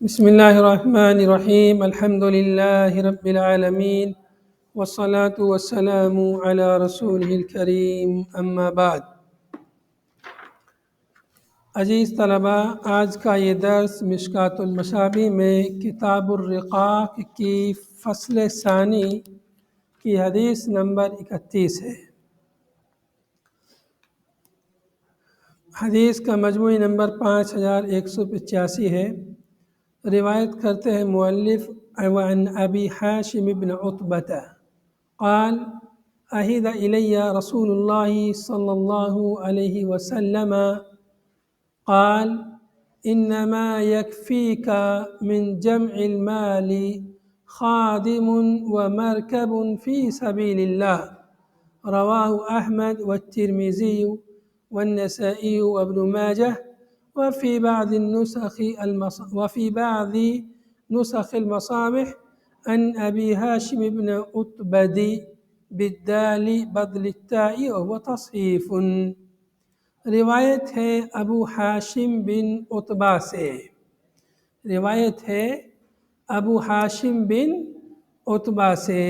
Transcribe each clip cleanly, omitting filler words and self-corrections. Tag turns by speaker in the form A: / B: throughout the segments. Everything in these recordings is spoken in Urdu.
A: بسم الله الرحمن الرحيم الحمد لله رب العالمين والصلاة والسلام على رسوله الكريم أما بعد عزیز طلباء، آج کا یہ درس مشکات المصابیح میں کتاب الرقاق کی فصل ثانی کی حدیث نمبر 31 ہے۔ حدیث کا مجموعی نمبر 5185 ہے۔ روایت کرتے ہیں مؤلف عن ابی حاشم بن عتبہ قال عهد إلي رسول الله صلى الله عليه وسلم قال إنما يكفيك من جمع المال خادم ومركب في سبيل الله، رواه أحمد والترمذي والنسائي وابن ماجه، وفي بعض نسخ المصابح عن أبي هاشم بن عتبة بالدال بدل التاء وهو تصحیف۔ روایت ہے ابو حاشم بن عتبہ سے،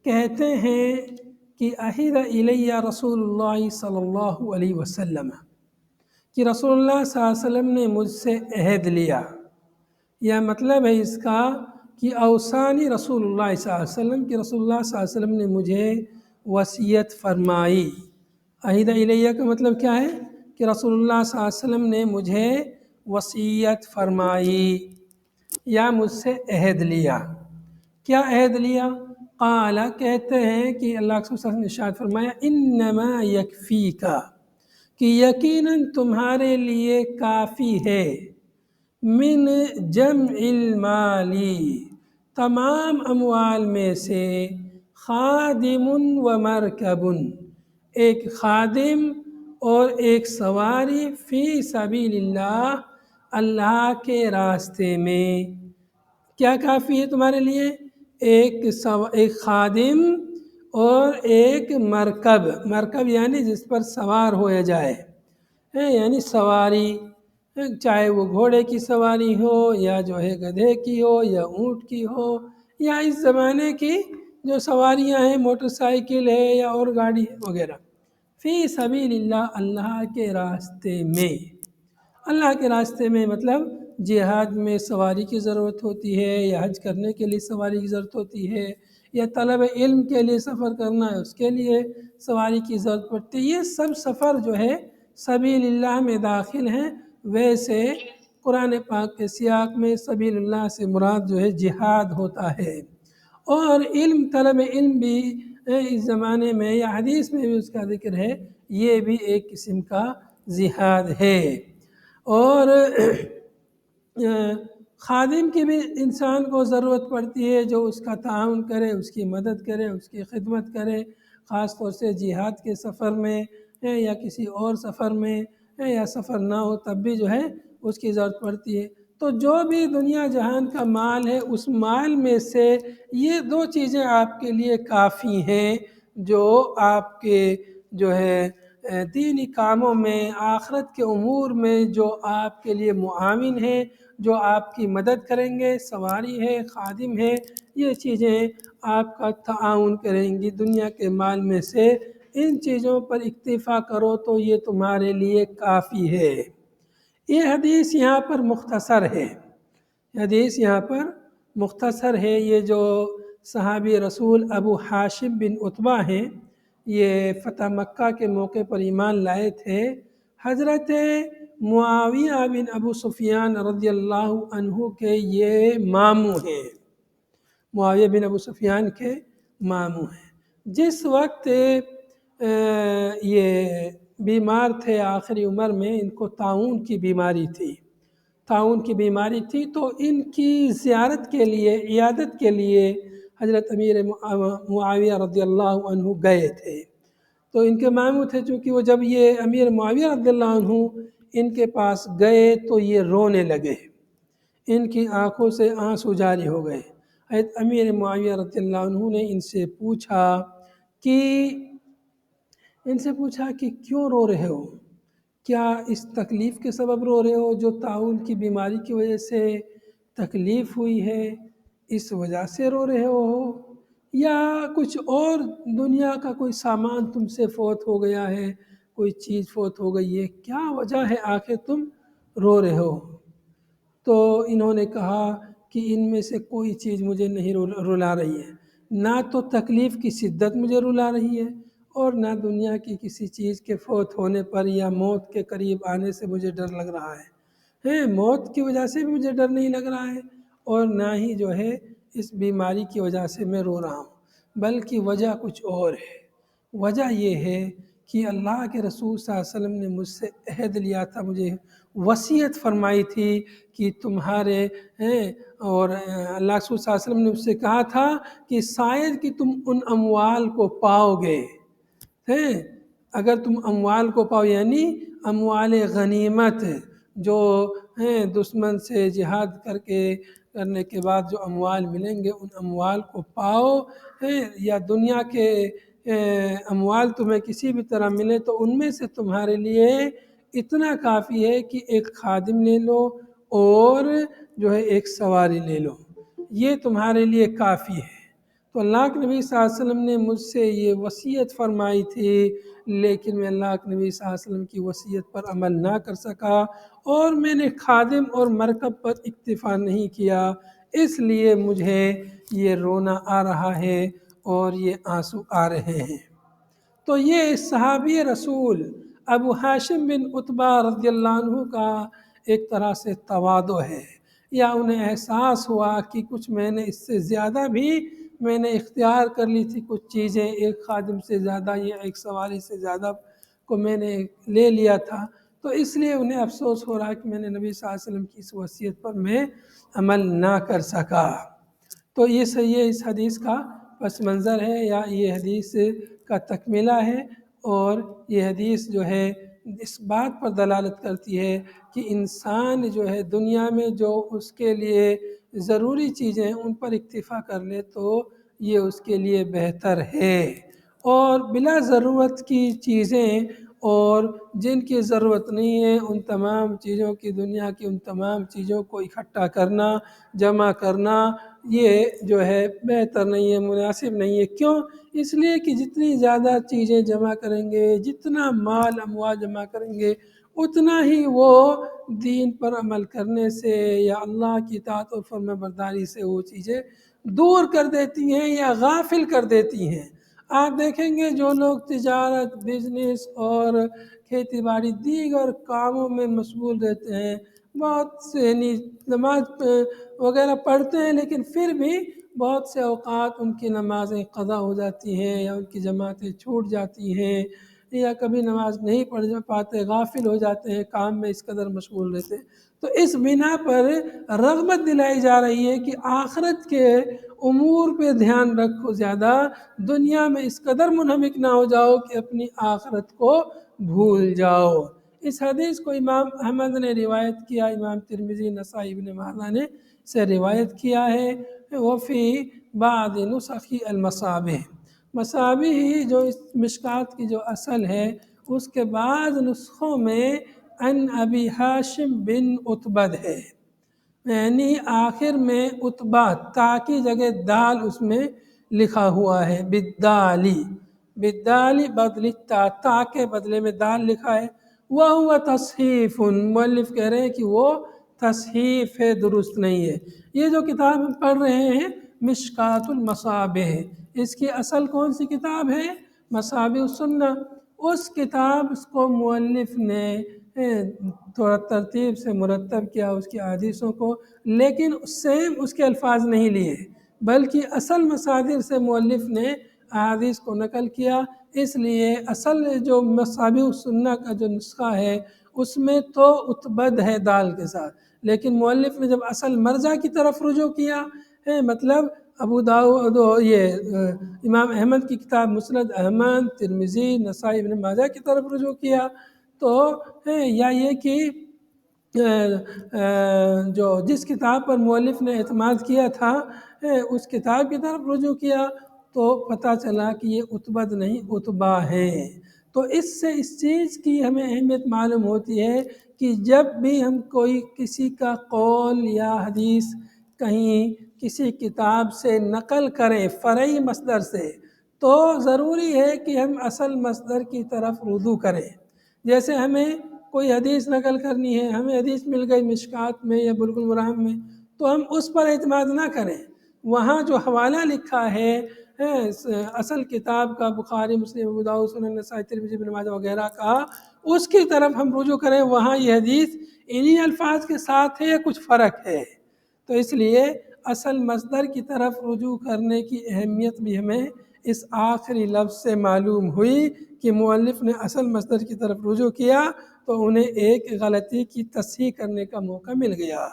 A: کہتے ہیں کہ عہد الی رسول اللہ صلی اللہ علیہ وسلم، کہ رسول اللہ صلی اللہ علیہ وسلم نے مجھ سے عہد لیا، یا مطلب ہے اس کا کہ اوصانی رسول اللہ صلی اللہ علیہ وسلم، کہ رسول اللہ صلی اللہ علیہ وسلم نے مجھے وصیت فرمائی۔ عہد الیہ کا مطلب کیا ہے؟ کہ رسول اللہ صلی اللہ علیہ وسلم نے مجھے وصیت فرمائی یا مجھ سے عہد لیا۔ کیا عہد لیا؟ قال، کہتے ہیں کہ اللہ کے رسول نے ارشاد فرمایا انما یکفیک، کہ یقیناً تمہارے لیے کافی ہے، من جمع المال، تمام اموال میں سے، خادم و مرکب، ایک خادم اور ایک سواری، فی سبیل اللہ، اللہ کے راستے میں۔ کیا کافی ہے تمہارے لیے؟ ایک خادم اور ایک مرکب یعنی جس پر سوار ہویا جائے، یعنی سواری، چاہے وہ گھوڑے کی سواری ہو یا جو ہے گدھے کی ہو یا اونٹ کی ہو، یا اس زمانے کی جو سواریاں ہیں موٹر سائیکل ہے یا اور گاڑی ہے وغیرہ۔ فی سبیل اللہ، اللہ کے راستے میں۔ اللہ کے راستے میں مطلب جہاد میں سواری کی ضرورت ہوتی ہے، یا حج کرنے کے لیے سواری کی ضرورت ہوتی ہے، یا طلب علم کے لیے سفر کرنا ہے اس کے لیے سواری کی ضرورت پڑتی ہے۔ یہ سب سفر جو ہے سبیل اللہ میں داخل ہیں۔ ویسے قرآن پاک کے سیاق میں سبیل اللہ سے مراد جو ہے جہاد ہوتا ہے، اور طلب علم بھی اس زمانے میں یا حدیث میں بھی اس کا ذکر ہے، یہ بھی ایک قسم کا جہاد ہے۔ اور خادم کی بھی انسان کو ضرورت پڑتی ہے جو اس کا تعاون کرے، اس کی مدد کرے، اس کی خدمت کرے، خاص طور سے جہاد کے سفر میں یا کسی اور سفر میں، یا سفر نہ ہو تب بھی جو ہے اس کی ضرورت پڑتی ہے۔ تو جو بھی دنیا جہان کا مال ہے، اس مال میں سے یہ دو چیزیں آپ کے لیے کافی ہیں، جو آپ کے جو ہے دینی کاموں میں، آخرت کے امور میں جو آپ کے لیے معاون ہیں، جو آپ کی مدد کریں گے، سواری ہے، خادم ہے، یہ چیزیں آپ کا تعاون کریں گی دنیا کے مال میں سے۔ ان چیزوں پر اکتفا کرو تو یہ تمہارے لیے کافی ہے۔ یہ حدیث یہاں پر مختصر ہے۔ یہ جو صحابی رسول ابو حاشم بن عتبہ ہیں، یہ فتح مکہ کے موقع پر ایمان لائے تھے۔ حضرت معاویہ بن ابو سفیان رضی اللہ عنہ کے یہ ماموں ہیں، معاویہ بن ابو سفیان کے ماموں ہیں۔ جس وقت یہ بیمار تھے آخری عمر میں، ان کو طاعون کی بیماری تھی، تو ان کی زیارت کے لیے، عیادت کے لیے حضرت امیر معاویہ رضی اللہ عنہ گئے تھے۔ تو ان کے ماموں تھے، چونکہ وہ جب یہ امیر معاویہ رضی اللہ عنہ ان کے پاس گئے تو یہ رونے لگے، ان کی آنکھوں سے آنسو جاری ہو گئے۔ حضرت امیر معاویہ رضی اللہ عنہ نے ان سے پوچھا کہ کیوں رو رہے ہو؟ کیا اس تکلیف کے سبب رو رہے ہو جو طاعون کی بیماری کی وجہ سے تکلیف ہوئی ہے اس وجہ سے رو رہے ہو، یا کچھ اور دنیا کا کوئی سامان تم سے فوت ہو گیا ہے، کوئی چیز فوت ہو گئی ہے، کیا وجہ ہے آخر تم رو رہے ہو؟ تو انہوں نے کہا کہ ان میں سے کوئی چیز مجھے نہیں رلا رہی ہے، نہ تو تکلیف کی شدت مجھے رلا رہی ہے، اور نہ دنیا کی کسی چیز کے فوت ہونے پر یا موت کے قریب آنے سے مجھے ڈر لگ رہا ہے، موت کی وجہ سے بھی مجھے ڈر نہیں لگ رہا ہے، اور نہ ہی جو ہے اس بیماری کی وجہ سے میں رو رہا ہوں، بلکہ وجہ کچھ اور ہے۔ وجہ یہ ہے کہ اللہ کے رسول صلی اللہ علیہ وسلم نے مجھ سے عہد لیا تھا، مجھے وصیت فرمائی تھی کہ تمہارے اور اللہ کے رسول صلی اللہ علیہ وسلم نے مجھ سے کہا تھا کہ شاید کہ تم ان اموال کو پاؤ گے، اگر تم اموال کو پاؤ، یعنی اموال غنیمت، جو دشمن سے جہاد کرنے کے بعد جو اموال ملیں گے، ان اموال کو پاؤ، یا دنیا کے اموال تمہیں کسی بھی طرح ملے تو ان میں سے تمہارے لیے اتنا کافی ہے کہ ایک خادم لے لو اور جو ہے ایک سواری لے لو، یہ تمہارے لیے کافی ہے۔ تو اللہ کے نبی صلی اللہ علیہ وسلم نے مجھ سے یہ وصیت فرمائی تھی، لیکن میں اللہ کے نبی صلی اللہ علیہ وسلم کی وصیت پر عمل نہ کر سکا، اور میں نے خادم اور مرکب پر اکتفا نہیں کیا، اس لیے مجھے یہ رونا آ رہا ہے اور یہ آنسو آ رہے ہیں۔ تو یہ صحابی رسول ابو ہاشم بن عتبہ رضی اللہ عنہ کا ایک طرح سے تواضع ہے، یا انہیں احساس ہوا کہ کچھ میں نے اس سے زیادہ بھی میں نے اختیار کر لی تھی، کچھ چیزیں ایک خادم سے زیادہ یا ایک سواری سے زیادہ کو میں نے لے لیا تھا، تو اس لیے انہیں افسوس ہو رہا کہ میں نے نبی صلی اللہ علیہ وسلم کی اس وصیت پر میں عمل نہ کر سکا۔ تو یہ اس حدیث کا پس منظر ہے، یا یہ حدیث کا تکملہ ہے، اور یہ حدیث جو ہے اس بات پر دلالت کرتی ہے کہ انسان جو ہے دنیا میں جو اس کے لیے ضروری چیزیں ہیں ان پر اکتفا کر لے تو یہ اس کے لیے بہتر ہے، اور بلا ضرورت کی چیزیں اور جن کی ضرورت نہیں ہے ان تمام چیزوں کی، دنیا کی ان تمام چیزوں کو اکٹھا کرنا، جمع کرنا، یہ جو ہے بہتر نہیں ہے، مناسب نہیں ہے۔ کیوں؟ اس لیے کہ جتنی زیادہ چیزیں جمع کریں گے، جتنا مال اموال جمع کریں گے، اتنا ہی وہ دین پر عمل کرنے سے یا اللہ کی اطاعت و فرما برداری سے وہ چیزیں دور کر دیتی ہیں یا غافل کر دیتی ہیں۔ آپ دیکھیں گے جو لوگ تجارت، بزنس اور کھیتی باڑی دیگر کاموں میں مشغول رہتے ہیں، بہت سے نماز وغیرہ پڑھتے ہیں، لیکن پھر بھی بہت سے اوقات ان کی نمازیں قضا ہو جاتی ہیں، یا ان کی جماعتیں چھوٹ جاتی ہیں، یا کبھی نماز نہیں پڑھ پاتے، غافل ہو جاتے ہیں، کام میں اس قدر مشغول رہتے ہیں۔ تو اس بنا پر رغبت دلائی جا رہی ہے کہ آخرت کے امور پہ دھیان رکھو، زیادہ دنیا میں اس قدر منہمک نہ ہو جاؤ کہ اپنی آخرت کو بھول جاؤ۔ اس حدیث کو امام احمد نے روایت کیا، امام ترمذی، نسائی، ابن ماجہ نے سے روایت کیا ہے۔ وفی بعض نسخ المصابیح، مصابیح جو اس مشکات کی جو اصل ہے، اس کے بعض نسخوں میں ان ابی ہاشم بن عتبہ ہے، یعنی آخر میں عتبہ، تا کی جگہ دال اس میں لکھا ہوا ہے، بالدالی، بالدالی بدل تا کے بدلے میں دال لکھا ہے۔ وہو تصحیف، مؤلف کہہ رہے ہیں کہ وہ تصحیف ہے، درست نہیں ہے۔ یہ جو کتاب ہم پڑھ رہے ہیں مشکات المصابیح، اس کی اصل کون سی کتاب ہے؟ مصابیح السنہ۔ اس کتاب کو مؤلف نے تھوڑا ترتیب سے مرتب کیا اس کی احادیثوں کو، لیکن سیم اس کے الفاظ نہیں لیے، بلکہ اصل مصادر سے مؤلف نے احادیث کو نقل کیا۔ اس لیے اصل جو مصابیح السنہ کا جو نسخہ ہے اس میں تو عتبد ہے دال کے ساتھ، لیکن مؤلف نے جب اصل مرجع کی طرف رجوع کیا، مطلب ابو داؤد، یہ امام احمد کی کتاب مسند احمد، ترمذی، نسائی، ابن ماجہ کی طرف رجوع کیا، تو یا یہ کہ جو جس کتاب پر مؤلف نے اعتماد کیا تھا اس کتاب کی طرف رجوع کیا، تو پتہ چلا کہ یہ عتبد نہیں عتبہ ہے۔ تو اس سے اس چیز کی ہمیں اہمیت معلوم ہوتی ہے کہ جب بھی ہم کوئی کسی کا قول یا حدیث کہیں کسی کتاب سے نقل کریں فرعی مصدر سے، تو ضروری ہے کہ ہم اصل مصدر کی طرف رجوع کریں۔ جیسے ہمیں کوئی حدیث نقل کرنی ہے، ہمیں حدیث مل گئی مشکات میں یا بلوغ المرام میں، تو ہم اس پر اعتماد نہ کریں، وہاں جو حوالہ لکھا ہے اصل کتاب کا، بخاری، مسلم، ابو داؤد، سنن نسائی، ترمذی، ابن ماجہ وغیرہ کا، اس کی طرف ہم رجوع کریں، وہاں یہ حدیث انہی الفاظ کے ساتھ ہے یا کچھ فرق ہے۔ تو اس لیے اصل مصدر کی طرف رجوع کرنے کی اہمیت بھی ہمیں اس آخری لفظ سے معلوم ہوئی کہ مؤلف نے اصل مصدر کی طرف رجوع کیا تو انہیں ایک غلطی کی تصحیح کرنے کا موقع مل گیا۔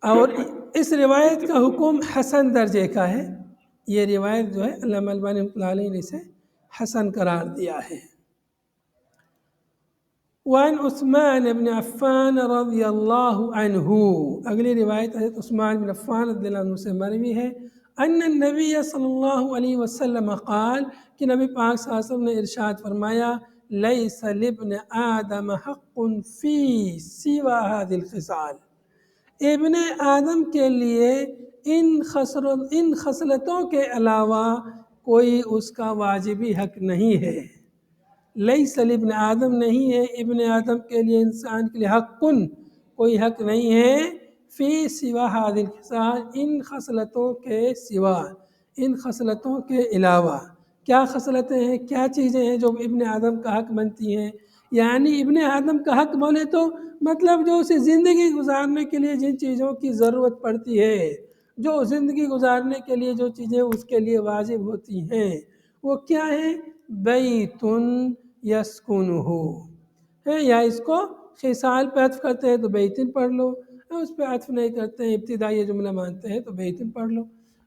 A: اور اس روایت کا حکم حسن درجے کا ہے، یہ روایت جو ہے علامہ البانی رحمۃ اللہ علیہ نے اسے حسن قرار دیا ہے۔ وعن عثمان بن عفان رضی اللہ عنہ، اگلی روایت حضرت عثمان بن عفان رضی اللہ عنہ سے مروی ہے، ان النبی صلی اللہ علیہ وسلم قال، کہ نبی پاک صلی اللہ علیہ وسلم نے ارشاد فرمایا، لیس لابن آدم حق فی سوا هذه الخصال، ابن آدم کے لیے ان خصلتوں کے علاوہ کوئی اس کا واجبی حق نہیں ہے۔ لیس لابن آدم نہیں ہے ابن آدم کے لیے، انسان کے لیے، حق کوئی حق نہیں ہے، فی سوا هذه الخصال، ان خصلتوں کے سوا، ان خصلتوں کے علاوہ۔ کیا خصلتیں ہیں، کیا چیزیں ہیں جو ابن آدم کا حق بنتی ہیں؟ یعنی ابن آدم کا حق بولے تو مطلب جو اسے زندگی گزارنے کے لیے جن چیزوں کی ضرورت پڑتی ہے، جو زندگی گزارنے کے لیے جو چیزیں اس کے لیے واجب ہوتی ہیں، وہ کیا ہیں؟ بیت یسکنہ ہے، یا اس کو خصال پہ عطف کرتے ہیں تو بیتن پڑھ لو، اس پہ عطف نہیں کرتے ہیں، ابتدائی جملہ مانتے ہیں تو بیتن پڑھ لو۔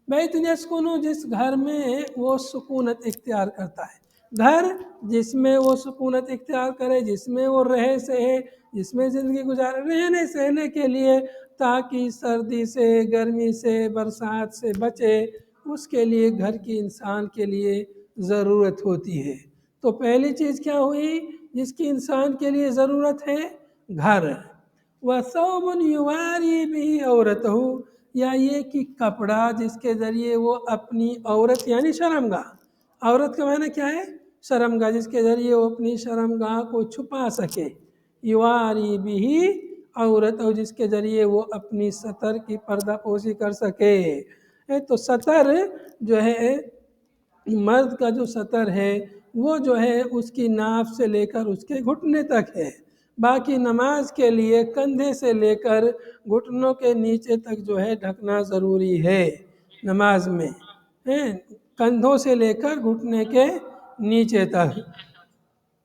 A: بیت یسکنہ، جس گھر میں وہ سکونت اختیار کرتا ہے، گھر جس میں وہ سکونت اختیار کرے، جس میں وہ رہے سہے، جس میں زندگی گزارے، رہنے سہنے کے لیے، تاکہ سردی سے، گرمی سے، برسات سے بچے، اس کے لیے گھر کی انسان کے لیے ضرورت ہوتی ہے۔ تو پہلی چیز کیا ہوئی جس کی انسان کے لیے ضرورت ہے؟ گھر۔ وَثَوْبٌ يُوَارِي بِهِ عَوْرَتَهُ، یا یہ کہ کپڑا جس کے ذریعے وہ اپنی عورت یعنی شرمگاہ، عورت کا معنی کیا ہے؟ شرمگاہ، جس کے ذریعے وہ اپنی شرمگاہ کو چھپا سکے، یواری بِهِ عَوْرَتَهُ، جس کے ذریعے وہ اپنی ستر کی پردہ پوشی کر سکے۔ تو ستر جو ہے، مرد کا جو ستر ہے وہ جو ہے اس کی ناف سے لے کر اس کے گھٹنے تک ہے، باقی نماز کے لیے کندھے سے لے کر گھٹنوں کے نیچے تک جو ہے ڈھکنا ضروری ہے نماز میں، کندھوں سے لے کر گھٹنے کے نیچے تک،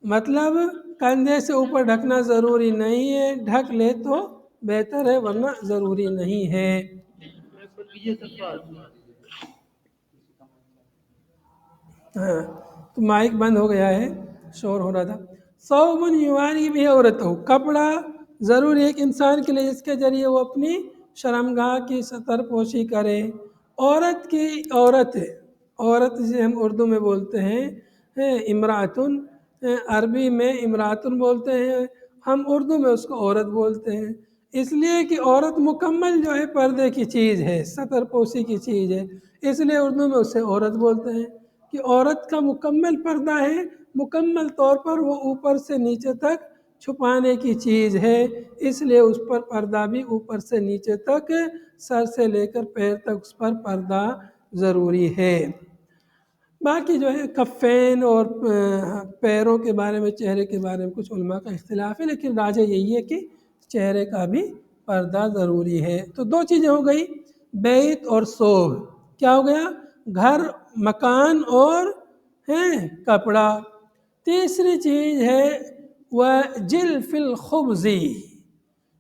A: مطلب کندھے سے اوپر ڈھکنا ضروری نہیں ہے، ڈھک لے تو بہتر ہے ورنہ ضروری نہیں ہے۔ ہاں تو مائک بند ہو گیا ہے، شور ہو رہا تھا۔ ثوب یواری بہ عورتہ، کپڑا ضروری ہے ایک انسان کے لیے جس کے ذریعے وہ اپنی شرمگاہ کی ستر پوشی کرے۔ عورت کی عورت جسے ہم اردو میں بولتے ہیں امراتن، عربی میں امراتن بولتے ہیں، ہم اردو میں اس کو عورت بولتے ہیں، اس لیے کہ عورت مکمل جو ہے پردے کی چیز ہے، ستر پوشی کی چیز ہے، اس لیے اردو میں اسے عورت بولتے ہیں کہ عورت کا مکمل پردہ ہے، مکمل طور پر وہ اوپر سے نیچے تک چھپانے کی چیز ہے، اس لیے اس پر پردہ بھی اوپر سے نیچے تک، سر سے لے کر پیر تک اس پر پردہ ضروری ہے۔ باقی جو ہے کفین اور پیروں کے بارے میں، چہرے کے بارے میں کچھ علماء کا اختلاف ہے، لیکن راجح یہی ہے کہ چہرے کا بھی پردہ ضروری ہے۔ تو دو چیزیں ہو گئی، بیت اور ثوب، کیا ہو گیا؟ گھر، مکان اور کپڑا۔ تیسری چیز ہے وَجِلْفِ الْخُبْزِ،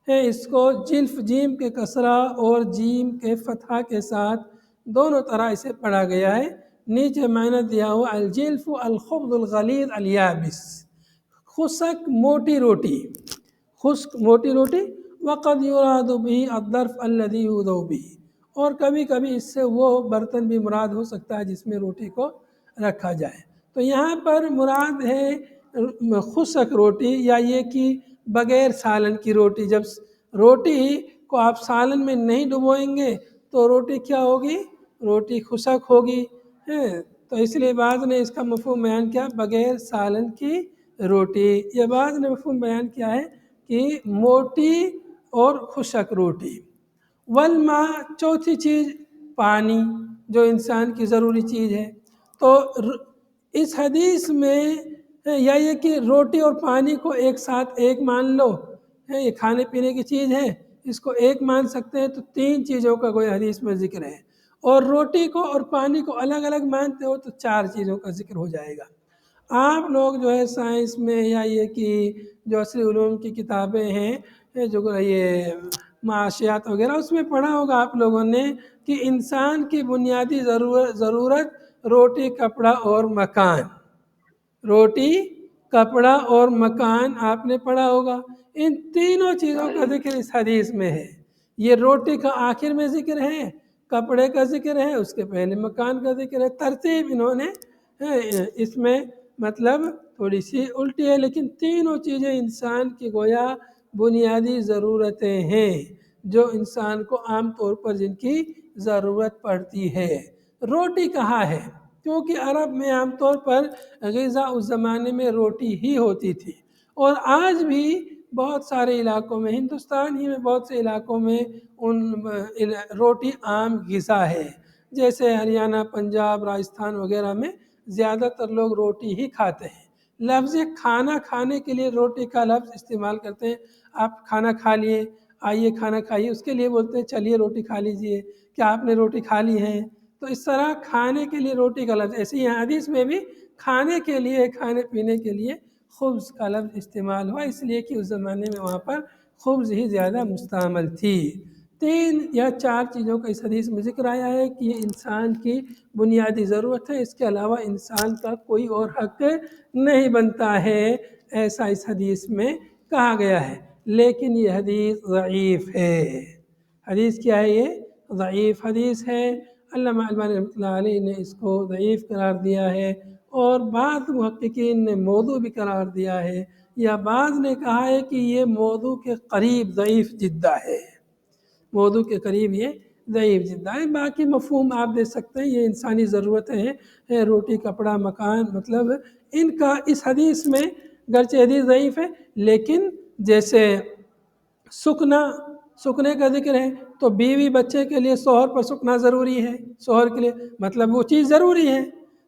A: اس کو جلف جیم کے کسرہ اور جیم کے فتحہ کے ساتھ دونوں طرح اسے پڑھا گیا ہے، نیچے معنی دیا ہوا الجلف الخبز الغلیظ الیابس، خشک موٹی روٹی، خشک موٹی روٹی، وقد یراد به الظرف الذی یوضع به، اور کبھی کبھی اس سے وہ برتن بھی مراد ہو سکتا ہے جس میں روٹی کو رکھا جائے۔ تو یہاں پر مراد ہے خشک روٹی، یا یہ کہ بغیر سالن کی روٹی، جب روٹی کو آپ سالن میں نہیں ڈبوئیں گے تو روٹی کیا ہوگی؟ روٹی خشک ہوگی. تو اس لیے بعض نے اس کا مفہوم بیان کیا بغیر سالن کی روٹی. یا بعض نے مفہوم بیان کیا ہے کہ موٹی اور خشک روٹی. والماء چوتھی چیز پانی، جو انسان کی ضروری چیز ہے. تو اس حدیث میں یا یہ کہ روٹی اور پانی کو ایک ساتھ ایک مان لو، یہ کھانے پینے کی چیز ہے، اس کو ایک مان سکتے ہیں تو تین چیزوں کا کوئی حدیث میں ذکر ہے. اور روٹی کو اور پانی کو الگ الگ مانتے ہو تو چار چیزوں کا ذکر ہو جائے گا. آپ لوگ جو ہے سائنس میں یا یہ کہ جو عصری علوم کی کتابیں ہیں جو یہ معاشیات وغیرہ، اس میں پڑھا ہوگا آپ لوگوں نے کہ انسان کی بنیادی ضرورت روٹی، کپڑا اور مکان. روٹی، کپڑا اور مکان آپ نے پڑھا ہوگا. ان تینوں چیزوں کا ذکر اس حدیث میں ہے. یہ روٹی کا آخر میں ذکر ہے، کپڑے کا ذکر ہے، اس کے پہلے مکان کا ذکر ہے. ترتیب انہوں نے اس میں مطلب تھوڑی سی الٹی ہے، لیکن تینوں چیزیں انسان کی گویا بنیادی ضرورتیں ہیں جو انسان کو عام طور پر جن کی ضرورت پڑتی ہے. روٹی کہاں ہے؟ کیونکہ عرب میں عام طور پر غذا اس زمانے میں روٹی ہی ہوتی تھی. اور آج بھی بہت سارے علاقوں میں، ہندوستان ہی میں بہت سے علاقوں میں روٹی عام غذا ہے. جیسے ہریانہ، پنجاب، راجستھان وغیرہ میں زیادہ تر لوگ روٹی ہی کھاتے ہیں. لفظ کھانا کھانے کے لیے روٹی کا لفظ استعمال کرتے ہیں. آپ کھانا کھا لیے، آئیے کھانا کھائیے، اس کے لیے بولتے ہیں چلیے روٹی کھا لیجئے، کیا آپ نے روٹی کھا لی ہے؟ تو اس طرح کھانے کے لیے روٹی کا لفظ. ایسے ہی حدیث میں بھی کھانے کے لیے، کھانے پینے کے لیے خبز کا لفظ استعمال ہوا، اس لیے کہ اس زمانے میں وہاں پر خبز ہی زیادہ مستعمل تھی. تین یا چار چیزوں کا اس حدیث میں ذکر آیا ہے کہ یہ انسان کی بنیادی ضرورت ہے، اس کے علاوہ انسان کا کوئی اور حق نہیں بنتا ہے، ایسا اس حدیث میں کہا گیا ہے. لیکن یہ حدیث ضعیف ہے. حدیث کیا ہے؟ یہ ضعیف حدیث ہے. علامہ البانی رحمۃ اللہ علیہ نے اس کو ضعیف قرار دیا ہے، اور بعض محققین نے موضوع بھی قرار دیا ہے، یا بعض نے کہا ہے کہ یہ موضوع کے قریب ضعیف جدہ ہے. موضوع کے قریب یہ ضعیف جدہ ہے. باقی مفہوم آپ دے سکتے ہیں، یہ انسانی ضرورتیں ہیں، روٹی، کپڑا، مکان، مطلب ان کا اس حدیث میں گرچہ حدیث ضعیف ہے لیکن جیسے سکنے کا ذکر ہے تو بیوی بچے کے لیے شوہر پر سکنا ضروری ہے، شوہر کے لیے مطلب وہ چیز ضروری ہے.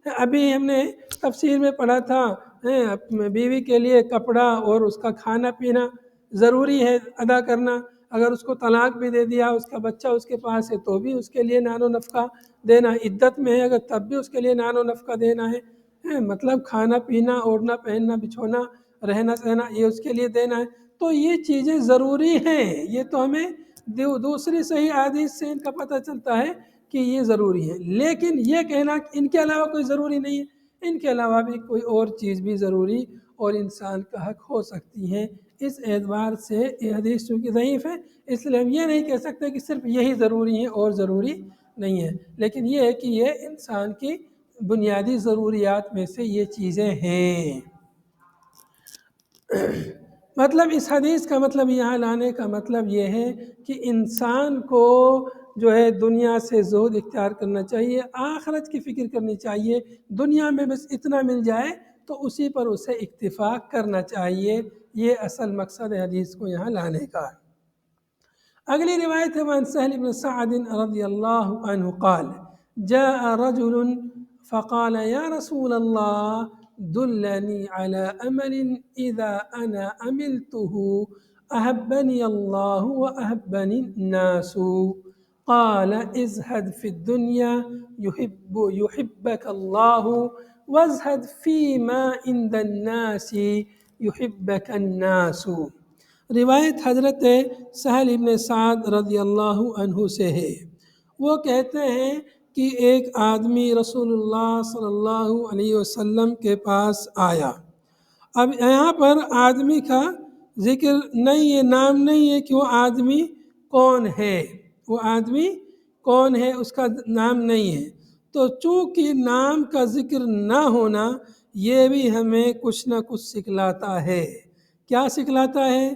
A: ابھی ہم نے تفسیر میں پڑھا تھا بیوی کے لیے کپڑا اور اس کا کھانا پینا ضروری ہے ادا کرنا. اگر اس کو طلاق بھی دے دیا، اس کا بچہ اس کے پاس ہے تو بھی اس کے لیے نان و نفقہ دینا، عدت میں ہے اگر تب بھی اس کے لیے نان و نفقہ دینا ہے. مطلب کھانا پینا، اوڑھنا پہننا، بچھونا، رہنا سہنا، یہ اس کے لیے دینا ہے. تو یہ چیزیں ضروری ہیں. یہ تو ہمیں دوسری صحیح حدیث سے ان کا پتہ چلتا ہے کہ یہ ضروری ہے. لیکن یہ کہنا کہ ان کے علاوہ کوئی ضروری نہیں ہے، ان کے علاوہ بھی کوئی اور چیز بھی ضروری اور انسان کا حق ہو سکتی ہے. اس اعتبار سے یہ حدیث چونکہ ضعیف ہے، اس لیے ہم یہ نہیں کہہ سکتے کہ صرف یہی ضروری ہے اور ضروری نہیں ہے. لیکن یہ ہے کہ یہ انسان کی بنیادی ضروریات میں سے یہ چیزیں ہیں. مطلب اس حدیث کا مطلب یہاں لانے کا مطلب یہ ہے کہ انسان کو جو ہے دنیا سے زہد اختیار کرنا چاہیے، آخرت کی فکر کرنی چاہیے. دنیا میں بس اتنا مل جائے تو اسی پر اسے اکتفا کرنا چاہیے. یہ اصل مقصد ہے حدیث کو یہاں لانے کا. اگلی روایت ہے وعن سہل بن سعد رضی اللہ عنہ قال جاء رجل فقال یا رسول اللہ دلنی على عمل اذا انا عملته احبني الله واحبني الناس قال ازهد في الدنيا يحبك الله وازهد فيما عند الناس يحبك الناس. روایت حضرت سہل ابن سعد رضی اللہ عنہ سے ہے. وہ کہتے ہیں کہ ایک آدمی رسول اللہ صلی اللہ علیہ وسلم کے پاس آیا. اب یہاں پر آدمی کا ذکر نہیں ہے، نام نہیں ہے کہ وہ آدمی کون ہے، وہ آدمی کون ہے اس کا نام نہیں ہے. تو چونکہ نام کا ذکر نہ ہونا یہ بھی ہمیں کچھ نہ کچھ سکھلاتا ہے. کیا سکھلاتا ہے؟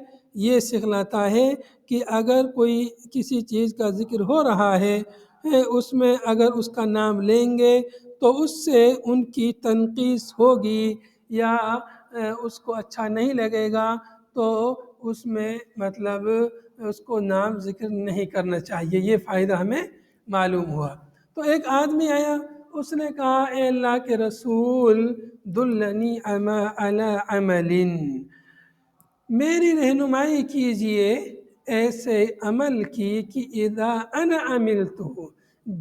A: یہ سکھلاتا ہے کہ اگر کوئی کسی چیز کا ذکر ہو رہا ہے اس میں اگر اس کا نام لیں گے تو اس سے ان کی تنقیص ہوگی یا اس کو اچھا نہیں لگے گا، تو اس میں مطلب اس کو نام ذکر نہیں کرنا چاہیے۔ یہ فائدہ ہمیں معلوم ہوا۔ تو ایک آدمی آیا، اس نے کہا اے اللہ کے رسول دلنی علی عمل، میری رہنمائی کیجئے ایسے عمل کی کہ اذا انا عملتہ،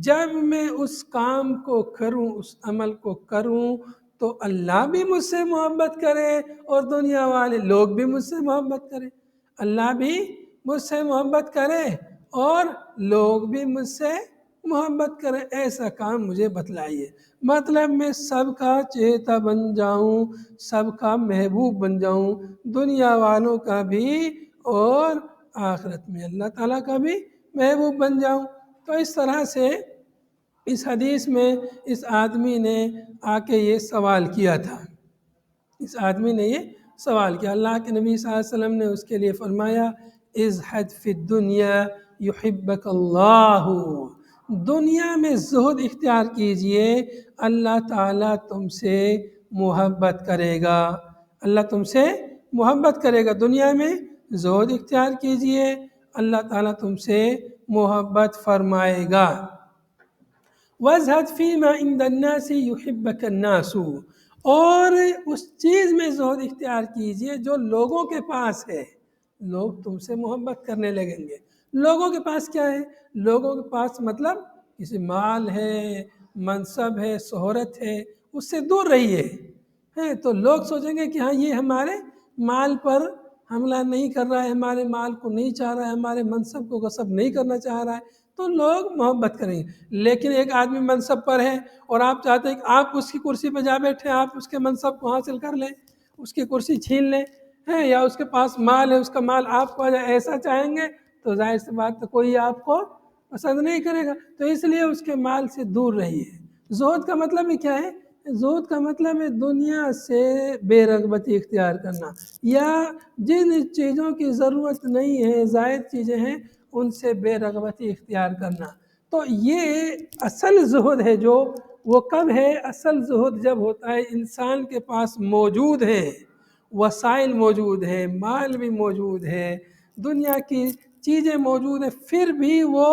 A: جب میں اس کام کو کروں، اس عمل کو کروں تو اللہ بھی مجھ سے محبت کرے اور دنیا والے لوگ بھی مجھ سے محبت کرے، اللہ بھی مجھ سے محبت کرے اور لوگ بھی مجھ سے محبت کرے، ایسا کام مجھے بتلائیے۔ مطلب میں سب کا چہیتا بن جاؤں، سب کا محبوب بن جاؤں، دنیا والوں کا بھی اور آخرت میں اللہ تعالیٰ کا بھی محبوب بن جاؤں۔ تو اس طرح سے اس حدیث میں اس آدمی نے آ کے یہ سوال کیا تھا، اس آدمی نے یہ سوال کیا۔ اللہ کے نبی صلی اللہ علیہ وسلم نے اس کے لیے فرمایا ازہد فی الدنیا یحبک اللہ، دنیا میں زہد اختیار کیجئے، اللہ تعالیٰ تم سے محبت کرے گا، اللہ تم سے محبت کرے گا۔ دنیا میں زہد اختیار کیجئے، اللہ تعالیٰ تم سے محبت فرمائے گا۔ وَازْهَدْ فِي مَا عِنْدَ النَّاسِ يُحِبَّكَ النَّاسُ، اور اس چیز میں زہد اختیار کیجئے جو لوگوں کے پاس ہے، لوگ تم سے محبت کرنے لگیں گے۔ لوگوں کے پاس کیا ہے؟ لوگوں کے پاس مطلب کسی مال ہے، منصب ہے، شہرت ہے، اس سے دور رہیے۔ تو لوگ سوچیں گے کہ ہاں یہ ہمارے مال پر حملہ نہیں کر رہا ہے، ہمارے مال کو نہیں چاہ رہا ہے، ہمارے منصب کو غصب نہیں کرنا چاہ رہا ہے، تو لوگ محبت کریں گے۔ لیکن ایک آدمی منصب پر ہے اور آپ چاہتے ہیں کہ آپ اس کی کرسی پہ جا بیٹھیں، آپ اس کے منصب کو حاصل کر لیں، اس کی کرسی چھین لیں، یا اس کے پاس مال ہے، اس کا مال آپ کو آ جائے، ایسا چاہیں گے تو ظاہر سی بات تو کوئی آپ کو پسند نہیں کرے گا، تو اس لیے اس کے مال سے دور رہیے۔ زہد کا مطلب ہی کیا ہے؟ زہد کا مطلب ہے دنیا سے بے رغبتی اختیار کرنا، یا جن چیزوں کی ضرورت نہیں ہے، زائد چیزیں ہیں، ان سے بے رغبتی اختیار کرنا۔ تو یہ اصل زہد ہے جو وہ کب ہے؟ اصل زہد جب ہوتا ہے انسان کے پاس موجود ہے، وسائل موجود ہیں، مال بھی موجود ہے، دنیا کی چیزیں موجود ہیں، پھر بھی وہ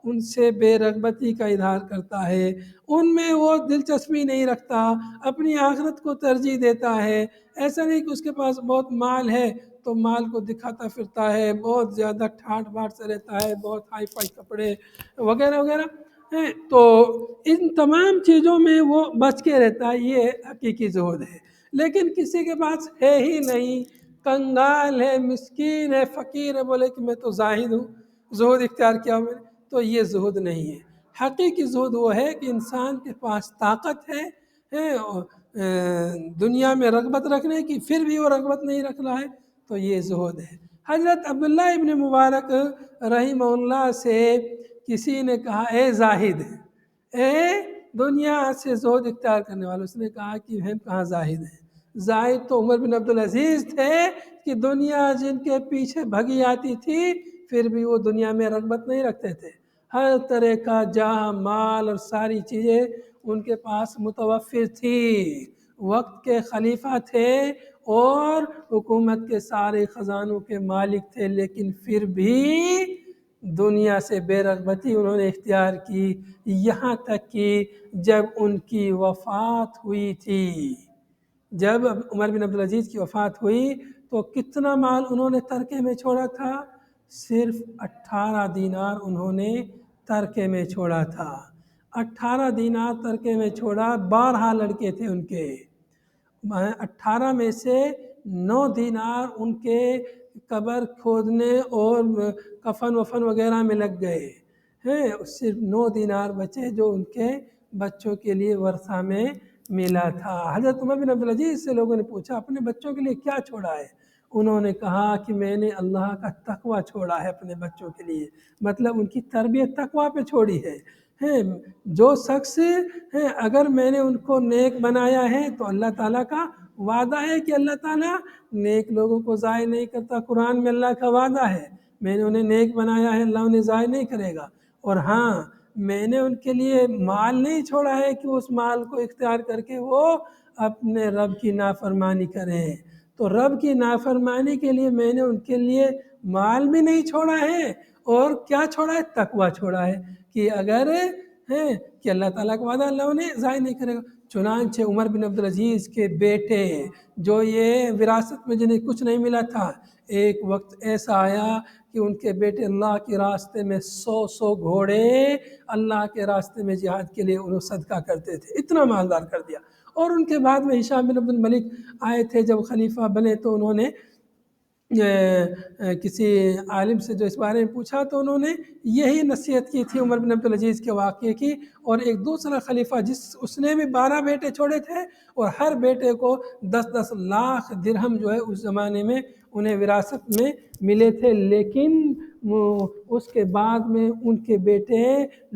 A: ان سے بے رغبتی کا اظہار کرتا ہے، ان میں وہ دلچسپی نہیں رکھتا، اپنی آخرت کو ترجیح دیتا ہے۔ ایسا نہیں کہ اس کے پاس بہت مال ہے تو مال کو دکھاتا پھرتا ہے، بہت زیادہ ٹھاٹ باٹ سے رہتا ہے، بہت ہائی فائی کپڑے وغیرہ وغیرہ، تو ان تمام چیزوں میں وہ بچ کے رہتا ہے، یہ حقیقی زہد ہے۔ لیکن کسی کے پاس ہے ہی نہیں، کنگال ہے، مسکین ہے، فقیر ہے، بولے کہ میں تو زاہد ہوں، زہد اختیار کیا میں نے، تو یہ زہد نہیں ہے۔ حقیقی زہد وہ ہے کہ انسان کے پاس طاقت ہے دنیا میں رغبت رکھنے کی، پھر بھی وہ رغبت نہیں رکھ رہا ہے، تو یہ زہد ہے۔ حضرت عبداللہ ابن مبارک رحمہ اللہ سے کسی نے کہا اے زاہد، اے دنیا سے زہد اختیار کرنے والے، اس نے کہا کہ ہم کہاں زاہد ہیں، زاہد تو عمر بن عبدالعزیز تھے کہ دنیا جن کے پیچھے بھگی آتی تھی پھر بھی وہ دنیا میں رغبت نہیں رکھتے تھے، ہر طرح کا جاہ مال اور ساری چیزیں ان کے پاس متوفر تھی، وقت کے خلیفہ تھے اور حکومت کے سارے خزانوں کے مالک تھے، لیکن پھر بھی دنیا سے بے رغبتی انہوں نے اختیار کی، یہاں تک کہ جب ان کی وفات ہوئی تھی، جب عمر بن عبدالعزیز کی وفات ہوئی تو کتنا مال انہوں نے ترکے میں چھوڑا تھا؟ صرف 18 دینار انہوں نے ترکے میں چھوڑا تھا، 18 دینار ترکے میں چھوڑا، 12 لڑکے تھے ان کے، 18 میں سے 9 دینار ان کے قبر کھودنے اور کفن وفن وغیرہ میں لگ گئے ہیں، صرف 9 دینار بچے جو ان کے بچوں کے لیے ورثہ میں ملا تھا۔ حضرت عمر بن عبدالعزیز سے لوگوں نے پوچھا اپنے بچوں کے لیے کیا چھوڑا ہے؟ انہوں نے کہا کہ میں نے اللہ کا تقوی چھوڑا ہے اپنے بچوں کے لیے، مطلب ان کی تربیت تقوی پہ چھوڑی ہے۔ جو شخص اگر میں نے ان کو نیک بنایا ہے تو اللہ تعالیٰ کا وعدہ ہے کہ اللہ تعالیٰ نیک لوگوں کو ضائع نہیں کرتا، قرآن میں اللہ کا وعدہ ہے میں نے انہیں نیک بنایا ہے، اللہ انہیں ضائع نہیں کرے گا۔ اور ہاں، میں نے ان کے لیے مال نہیں چھوڑا ہے کہ اس مال کو اختیار کر کے وہ اپنے رب کی نافرمانی کریں۔ تو رب کی نافرمانی کے لیے میں نے ان کے لیے مال بھی نہیں چھوڑا ہے، اور کیا چھوڑا ہے؟ تقویٰ چھوڑا ہے، کہ اگر ہے کہ اللہ تعالیٰ کا وعدہ اللہ انہیں ضائع نہیں کرے گا۔ چنانچہ عمر بن عبدالعزیز کے بیٹے، جو یہ وراثت میں جنہیں کچھ نہیں ملا تھا، ایک وقت ایسا آیا کہ ان کے بیٹے اللہ کے راستے میں 100 گھوڑے اللہ کے راستے میں جہاد کے لیے انہوں صدقہ کرتے تھے، اتنا مالدار کر دیا۔ اور ان کے بعد میں ہشام بن عبد الملک آئے تھے، جب خلیفہ بنے تو انہوں نے کسی عالم سے جو اس بارے میں پوچھا تو انہوں نے یہی نصیحت کی تھی عمر بن عبدالعزیز کے واقعے کی۔ اور ایک دوسرا خلیفہ اس نے بھی 12 بیٹے چھوڑے تھے، اور ہر بیٹے کو 10 لاکھ درہم جو ہے اس زمانے میں انہیں وراثت میں ملے تھے، لیکن اس کے بعد میں ان کے بیٹے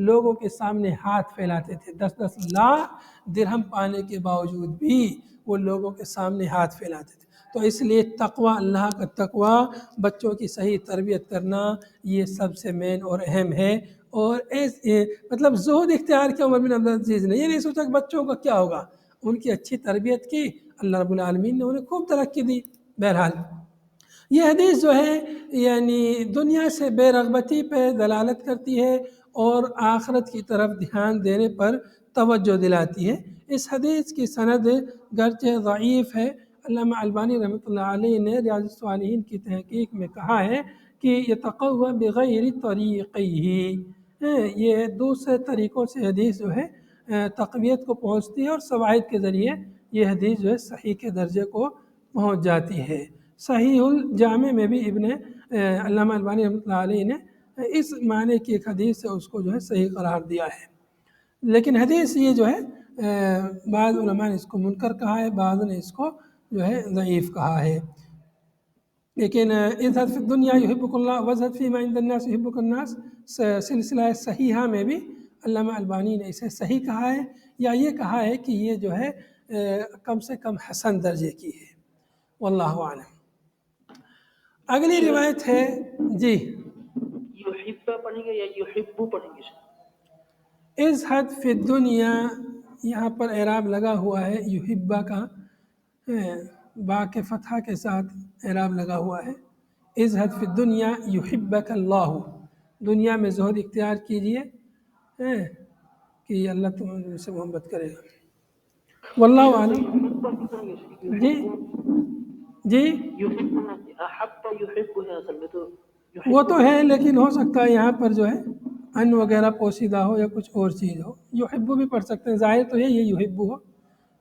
A: لوگوں کے سامنے ہاتھ پھیلاتے تھے۔ 10 لاکھ درہم پانے کے باوجود بھی وہ لوگوں کے سامنے ہاتھ پھیلاتے تھے۔ تو اس لیے تقویٰ، اللہ کا تقویٰ، بچوں کی صحیح تربیت کرنا، یہ سب سے مین اور اہم ہے۔ اور مطلب زہد اختیار کیا عمر بن عبدالعزیز نے، یہ نہیں سوچا کہ بچوں کا کیا ہوگا، ان کی اچھی تربیت کی، اللہ رب العالمین نے انہیں خوب ترقی دی۔ بہرحال یہ حدیث جو ہے یعنی دنیا سے بے رغبتی پہ دلالت کرتی ہے، اور آخرت کی طرف دھیان دینے پر توجہ دلاتی ہے۔ اس حدیث کی سند گرچہ ضعیف ہے، علامہ البانی رحمۃ اللہ علیہ نے ریاض الصالحین کی تحقیق میں کہا ہے کہ یتقوی بغیر طریقہ، یہ دوسرے طریقوں سے حدیث جو ہے تقویت کو پہنچتی ہے، اور شواہد کے ذریعے یہ حدیث جو ہے صحیح کے درجے کو پہنچ جاتی ہے۔ صحیح الجامع میں بھی علامہ البانی رحمۃ اللہ علیہ نے اس معنی کی ایک حدیث سے اس کو جو ہے صحیح قرار دیا ہے۔ لیکن حدیث یہ جو ہے بعض علماء نے اس کو منکر کہا ہے، بعض نے اس کو جو ہے ضعیف کہا ہے۔ لیکن اذھب فی الدنیا یحبک اللہ واذھب فیما عند الناس یحبک الناس، سلسلہ صحیحہ میں بھی علامہ البانی نے اسے صحیح کہا ہے، یا یہ کہا ہے کہ یہ جو ہے کم سے کم حسن درجے کی ہے، واللہ اعلم۔ اگلی روایت ہے جی،
B: یحب پڑھیں گے یا یحب پڑھیں گے؟
A: اذھب فی الدنیا، یہاں پر اعراب لگا ہوا ہے یحبہ کا، با کے فتحہ کے ساتھ اعراب لگا ہوا ہے۔ اذھب فی الدنیا یحبک اللہ، دنیا میں زہد اختیار کیجئے کہ اللہ تم سے محبت کرے گا، واللہ عالم۔ جی جی،
B: احب یحب ہے اصل میں، تو
A: وہ تو ہے، لیکن ہو سکتا ہے یہاں پر جو ہے ان وغیرہ پوشیدہ ہو یا کچھ اور چیز ہو، یحب بھی پڑھ سکتے ہیں، ظاہر تو یہ یحب ہو،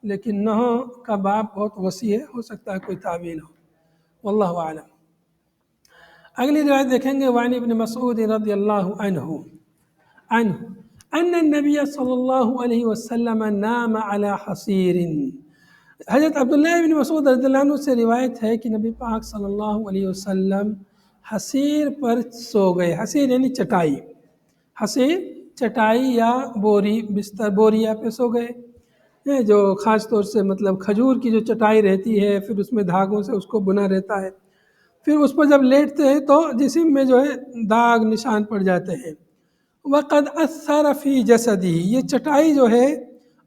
A: لیکن نحو کا باب بہت وسیع ہے، ہو سکتا ہے کوئی تعویل ہو، واللہ اعلم۔ اگلی روایت دیکھیں گے، وعن ابن مسعود رضی اللہ عنہ ان النبی صلی اللہ علیہ وسلم نام علی حصیر۔ حضرت عبداللہ ابن مسعود رضی اللہ عنہ سے روایت ہے کہ نبی پاک صلی اللہ علیہ وسلم حصیر پر سو گئے۔ حصیر یعنی چٹائی، حصیر چٹائی یا بوری، بستر، بوریا پہ سو گئے، جو خاص طور سے مطلب کھجور کی جو چٹائی رہتی ہے، پھر اس میں دھاگوں سے اس کو بنا رہتا ہے، پھر اس پر جب لیٹتے ہیں تو جسم میں جو ہے داغ نشان پڑ جاتے ہیں۔ وقد اثر فی جسدی، یہ چٹائی جو ہے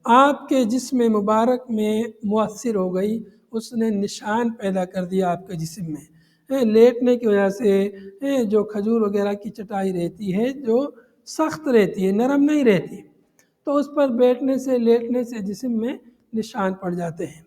A: آپ کے جسم مبارک میں مؤثر ہو گئی، اس نے نشان پیدا کر دیا آپ کے جسم میں۔ لیٹنے کی وجہ سے جو کھجور وغیرہ کی چٹائی رہتی ہے جو سخت رہتی ہے، نرم نہیں رہتی، تو اس پر بیٹھنے سے، لیٹنے سے جسم میں نشان پڑ جاتے ہیں۔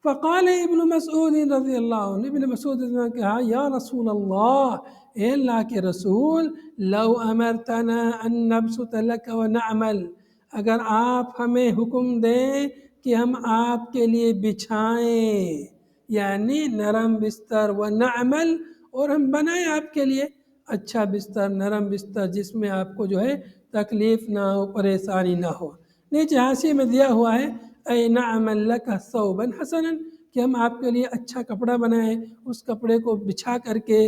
A: فقال ابن مسعود رضی اللہ عنہ، ابن مسعود رضی اللہ عنہ نے کہا، یا رسول اللہ، اے اللہ کے رسول، لو امرتنا ان نبسط لک ونعمل، اگر آپ ہمیں حکم دیں کہ ہم آپ کے لیے بچھائیں، یعنی نرم بستر، ونعمل، اور ہم بنائیں آپ کے لیے اچھا بستر، نرم بستر، جس میں آپ کو جو ہے تکلیف نہ ہو، پریشانی نہ ہو۔ نیچے حاشیے میں دیا ہوا ہے، اے نعمل لک ثوبا حسنا، کہ ہم آپ کے لیے اچھا کپڑا بنائیں، اس کپڑے کو بچھا کر کے،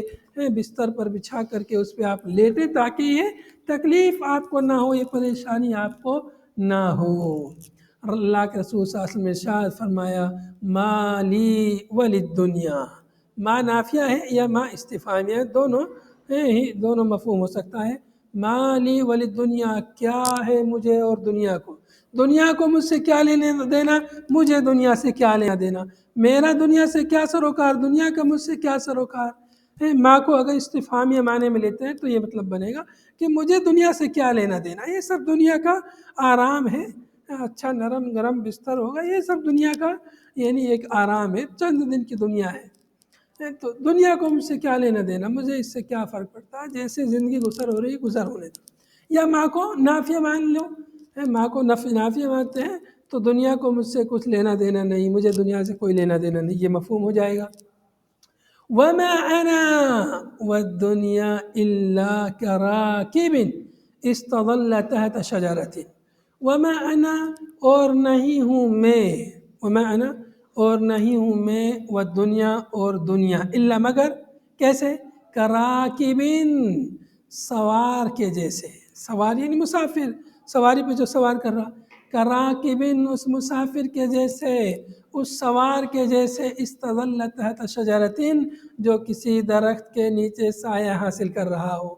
A: بستر پر بچھا کر کے اس پہ آپ لیٹیں، تاکہ یہ تکلیف آپ کو نہ ہو، یہ پریشانی آپ کو نہ ہو۔ اللہ کے رسول صلی اللہ علیہ وسلم نے ارشاد فرمایا، ما لی وللدنیا، ما نافیہ ہے یا ما استفہامیہ، دونوں ہی دونوں مفہوم ہو سکتا ہے۔ مالی ولی دنیا، کیا ہے مجھے اور دنیا کو، دنیا کو مجھ سے کیا لینا دینا، مجھے دنیا سے کیا لینا دینا، میرا دنیا سے کیا سروکار، دنیا کا مجھ سے کیا سروکار۔ ماں کو اگر استفہامیہ معنی میں لیتے ہیں تو یہ مطلب بنے گا کہ مجھے دنیا سے کیا لینا دینا، یہ سب دنیا کا آرام ہے، اچھا نرم گرم بستر ہوگا، یہ سب دنیا کا یعنی ایک آرام ہے، چند دن کی دنیا ہے، تو دنیا کو مجھ سے کیا لینا دینا، مجھے اس سے کیا فرق پڑتا ہے، جیسے زندگی گزر ہو رہی گزر ہونے دو۔ یا ماں کو نافیہ مان لو، ماں کو نافیہ مانتے ہیں تو دنیا کو مجھ سے کچھ لینا دینا نہیں، مجھے دنیا سے کوئی لینا دینا نہیں، یہ مفہوم ہو جائے گا۔ وما انا والدنیا الا کراکب استظل تحت شجرۃ، وما انا اور نہیں ہوں میں، وما انا اور نہیں ہوں میں، والدنیا اور دنیا، الا مگر کیسے، کراکب سوار کے جیسے، سوار یعنی مسافر، سواری پہ جو سوار کر رہا، کراکب اس مسافر کے جیسے، اس سوار کے جیسے، استظل تحت شجرۃ جو کسی درخت کے نیچے سایہ حاصل کر رہا ہو۔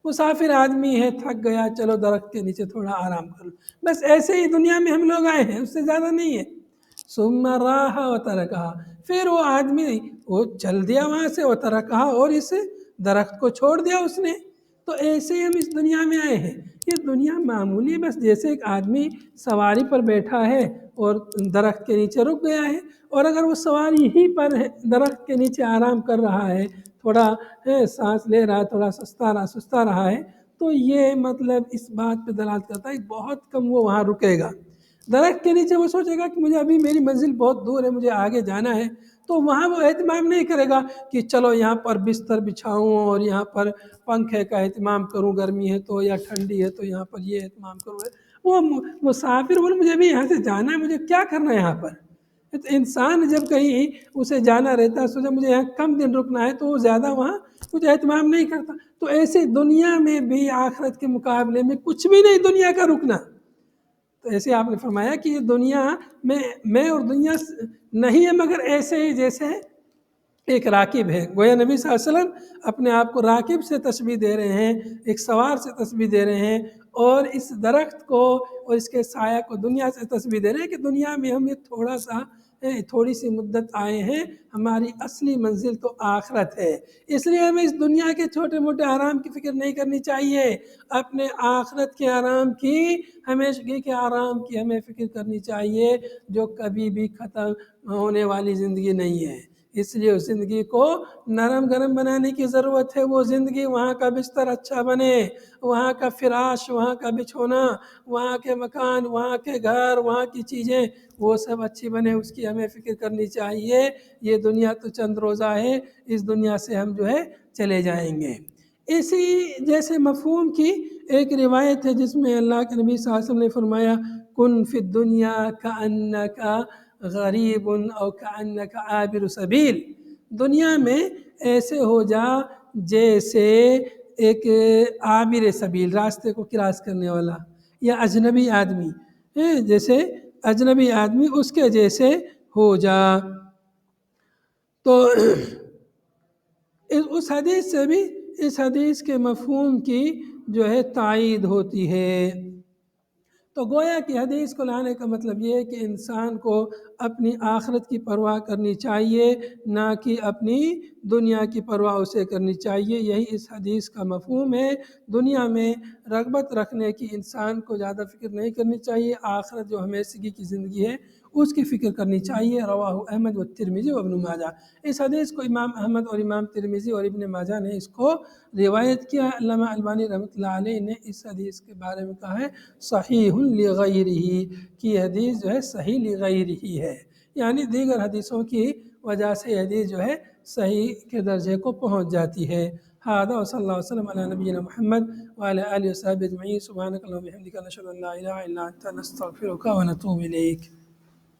A: مسافر آدمی ہے، تھک گیا، چلو درخت کے نیچے تھوڑا آرام کر لو، بس ایسے ہی دنیا میں ہم لوگ آئے ہیں، اس سے زیادہ نہیں ہے۔ ثم راح وترکہا، پھر وہ آدمی وہ چل دیا وہاں سے، وترکہا اور اس درخت کو چھوڑ دیا اس نے۔ تو ایسے ہی ہم اس دنیا میں آئے ہیں، یہ دنیا معمولی بس جیسے ایک آدمی سواری پر بیٹھا ہے اور درخت کے نیچے رک گیا ہے، اور اگر وہ سواری ہی پر ہے، درخت کے نیچے آرام کر رہا ہے، تھوڑا سانس لے رہا ہے، تھوڑا سستا رہا ہے، تو یہ مطلب اس بات پہ دلالت کرتا ہے کہ بہت کم وہ وہاں رکے گا۔ درخت کے نیچے وہ سوچے گا کہ مجھے ابھی میری منزل بہت دور ہے، مجھے آگے جانا ہے، تو وہاں وہ اہتمام نہیں کرے گا کہ چلو یہاں پر بستر بچھاؤں اور یہاں پر پنکھے کا اہتمام کروں، گرمی ہے تو، یا ٹھنڈی ہے تو یہاں پر یہ اہتمام کروں۔ وہ مسافر بولے مجھے بھی یہاں سے جانا ہے، مجھے کیا کرنا ہے یہاں پر۔ تو انسان جب کہیں اسے جانا رہتا ہے، سوچا مجھے یہاں کم دن رکنا ہے، تو وہ زیادہ وہاں کچھ اہتمام نہیں کرتا۔ تو ایسے دنیا میں بھی آخرت کے مقابلے میں کچھ بھی نہیں دنیا کا رکنا۔ تو ایسے آپ نے فرمایا کہ یہ دنیا میں اور دنیا نہیں ہے مگر ایسے ہی جیسے ایک راکب ہے۔ گویا نبی صلی اللہ علیہ وسلم اپنے آپ کو راکب سے تشبیہ دے رہے ہیں، ایک سوار سے تشبیہ دے رہے ہیں، اور اس درخت کو اور اس کے سایہ کو دنیا سے تشبیہ دے رہے ہیں کہ دنیا میں ہم یہ تھوڑی سی مدت آئے ہیں، ہماری اصلی منزل تو آخرت ہے۔ اس لیے ہمیں اس دنیا کے چھوٹے موٹے آرام کی فکر نہیں کرنی چاہیے، اپنے آخرت کے آرام کی، ہمیشگی کے آرام کی ہمیں فکر کرنی چاہیے، جو کبھی بھی ختم ہونے والی زندگی نہیں ہے۔ اس لیے اس زندگی کو نرم گرم بنانے کی ضرورت ہے، وہ زندگی وہاں کا بستر اچھا بنے، وہاں کا فراش، وہاں کا بچھونا، وہاں کے مکان، وہاں کے گھر، وہاں کی چیزیں وہ سب اچھی بنے، اس کی ہمیں فکر کرنی چاہیے۔ یہ دنیا تو چند روزہ ہے، اس دنیا سے ہم جو ہے چلے جائیں گے۔ اسی جیسے مفہوم کی ایک روایت ہے جس میں اللہ کے نبی صلی اللہ علیہ وسلم نے فرمایا کن فی الدنیا کأنک غریب او کأنک عابر سبیل، دنیا میں ایسے ہو جا جیسے ایک عابر سبیل، راستے کو کراس کرنے والا، یا اجنبی آدمی، جیسے اجنبی آدمی اس کے جیسے ہو جا۔ تو اس حدیث سے بھی اس حدیث کے مفہوم کی جو ہے تائید ہوتی ہے۔ تو گویا کہ حدیث کو لانے کا مطلب یہ ہے کہ انسان کو اپنی آخرت کی پرواہ کرنی چاہیے، نہ کہ اپنی دنیا کی پرواہ اسے کرنی چاہیے۔ یہی اس حدیث کا مفہوم ہے۔ دنیا میں رغبت رکھنے کی انسان کو زیادہ فکر نہیں کرنی چاہیے، آخرت جو ہمیشگی کی زندگی ہے اس کی فکر کرنی چاہیے۔ رواہ احمد و ترمذی و ابن ماجہ، اس حدیث کو امام احمد اور امام ترمذی اور ابن ماجہ نے اس کو روایت کیا ہے۔ علامہ البانی رحمۃ اللہ علیہ نے اس حدیث کے بارے میں کہا ہے صحیح لغیرہ، کہ یہ حدیث جو ہے صحیح لغیرہ ہے، یعنی دیگر حدیثوں کی وجہ سے یہ حدیث جو ہے صحیح کے درجے کو پہنچ جاتی ہے۔ ھذا وصلی اللہ وسلم علی نبینا محمد وعلی آلہ وصحبہ اجمعین، سبحانک اللہم وبحمدک، نشہد ان لا الہ الا انت، نستغفرک ونتوب الیک۔